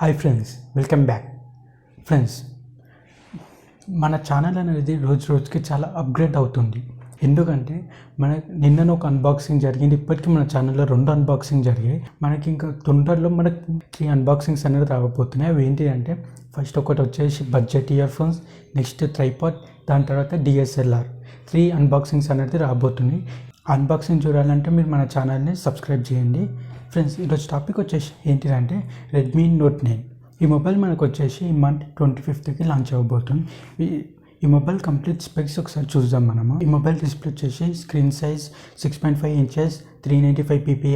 Hi friends, welcome back. Friends, మన channel అనేది రోజు రోజుకి చాలా అప్గ్రేడ్ అవుతుంది. ఎందుకంటే నిన్న ఒక అన్బాక్సింగ్ జరిగింది. ఇప్పటికీ మన ఛానల్లో 2 అన్బాక్సింగ్ జరిగాయి. మనకి ఇంకా తొందరలో మనకి 3 అన్బాక్సింగ్స్ అనేది రాకపోతున్నాయి. అవి ఏంటి అంటే ఫస్ట్ ఒకటి వచ్చేసి budget ear phones, next tripod, దాని తర్వాత డిఎస్ఎల్ఆర్. 3 అన్బాక్సింగ్స్ అనేది రాబోతున్నాయి. అన్బాక్సింగ్ చూడాలంటే మీరు మన ఛానల్ని సబ్స్క్రైబ్ చేయండి. ఫ్రెండ్స్, ఈరోజు టాపిక్ వచ్చేసి ఏంటిదంటే రెడ్మీ నోట్ 9. ఈ మొబైల్ మనకు వచ్చేసి ఈ మంత్ 25కి లాంచ్ అవ్వబోతుంది. ఈ మొబైల్ కంప్లీట్ స్పెక్స్ ఒకసారి చూద్దాం మనము. ఈ మొబైల్ డిస్ప్లే వచ్చేసి screen size 6.5 inches, 395 ppi,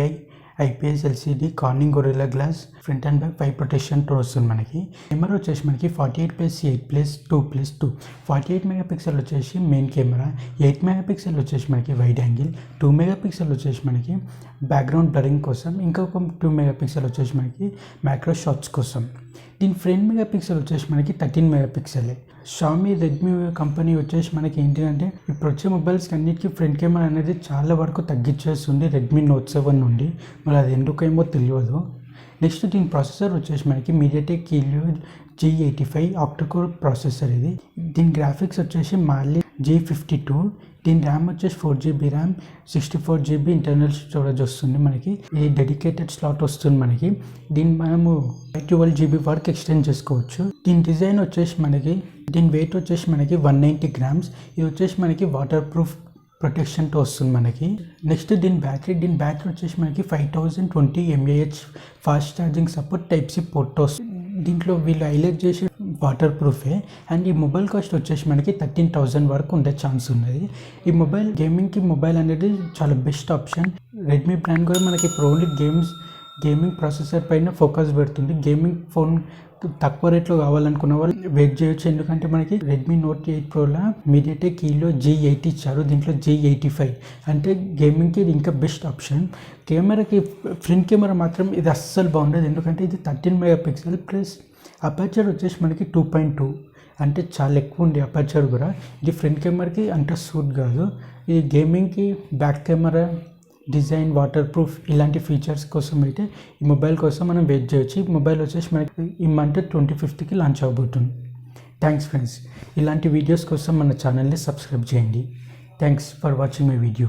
IPS LCD, Corning Gorilla Glass, front and back 5 ప్రొటెక్షన్తో వస్తుంది. మనకి కెమెరా వచ్చేసి మనకి 48+8+2+2, 48 మెగాపిక్సెల్ వచ్చేసి మెయిన్ కెమెరా, 8 మెగాపిక్సెల్ వచ్చేసి మనకి వైడ్ యాంగిల్, 2 మెగాపిక్సెల్ వచ్చేసి మనకి బ్యాక్గ్రౌండ్ బ్లరింగ్ కోసం, ఇంకొక 2 మెగాపిక్సెల్ వచ్చేసి మనకి మ్యాక్రో షాట్స్ కోసం. దీని ఫ్రంట్ మెగాపిక్సెల్ వచ్చేసి మనకి 13 మెగాపిక్సెలే. షామీ రెడ్మీ కంపెనీ వచ్చేసి మనకి ఏంటంటే ఇప్పుడు వచ్చే మొబైల్స్కి అన్నిటికీ ఫ్రంట్ కెమెరా అనేది చాలా వరకు తగ్గించేస్తుంది రెడ్మీ నోట్ 7 నుండి. మరి అది ఎందుకేమో తెలియదు. నెక్స్ట్ దీని ప్రాసెసర్ వచ్చేసి మనకి MediaTek Helio G85 octa-core processor. దీని గ్రాఫిక్స్ వచ్చేసి మళ్ళీ G52. దీని ర్యామ్ వచ్చేసి 4GB RAM, 64GB internal storage వస్తుంది. మనకి ఈ డెడికేటెడ్ స్లాట్ వస్తుంది మనకి. దీన్ని మనము 12GB వరకు ఎక్స్టెండ్ చేసుకోవచ్చు. దీని డిజైన్ వచ్చేసి మనకి, దీని వెయిట్ వచ్చేసి మనకి 190 grams. ఇది వచ్చేసి మనకి వాటర్ ప్రూఫ్ ప్రొటెక్షన్తో వస్తుంది మనకి. నెక్స్ట్ దీని బ్యాటరీ వచ్చేసి మనకి 5020 mAh fast charging support type C port వస్తుంది. దీంట్లో వీళ్ళు హైలైట్ చేసే వాటర్ ప్రూఫే. అండ్ ఈ మొబైల్ కాస్ట్ వచ్చేసి మనకి 13,000 వరకు ఉండే ఛాన్స్ ఉన్నది. ఈ మొబైల్ మొబైల్ అనేది చాలా బెస్ట్ ఆప్షన్. రెడ్మీ బ్రాండ్ కూడా మనకి ఇప్పుడు ఓన్లీ గేమింగ్ ప్రాసెసర్ పైన ఫోకస్ పెడుతుంది. గేమింగ్ ఫోన్ తక్కువ రేట్లో కావాలనుకున్న వాళ్ళు వెయిట్ చేయొచ్చు. ఎందుకంటే మనకి రెడ్మీ నోట్ 8 ప్రోలో మీడియాటెక్ హీలియో G80 ఇచ్చారు, దీంట్లో G85 అంటే గేమింగ్కి ఇది ఇంకా బెస్ట్ ఆప్షన్. కెమెరాకి ఫ్రంట్ కెమెరా మాత్రం ఇది అస్సలు బాగుండదు. ఎందుకంటే ఇది 13 మెగాపిక్సెల్ ప్లస్ అపర్చర్ వచ్చేసి మనకి 2.2 అంటే చాలా ఎక్కువ ఉంది అపర్చర్ కూడా. ఇది ఫ్రంట్ కెమెరాకి అంత సూట్ కాదు. ఈ గేమింగ్కి back camera design, waterproof ఇలాంటి ఫీచర్స్ కోసం అయితే ఈ మొబైల్ కోసం మనం వెయిట్ చేయొచ్చు. ఈ మొబైల్ వచ్చేసి మనకి ఈ మంత్ 25కి లాంచ్ అవబోతుంది. Thanks friends. ఇలాంటి వీడియోస్ కోసం మన ఛానల్ని సబ్స్క్రైబ్ చేయండి. Thanks for watching my video.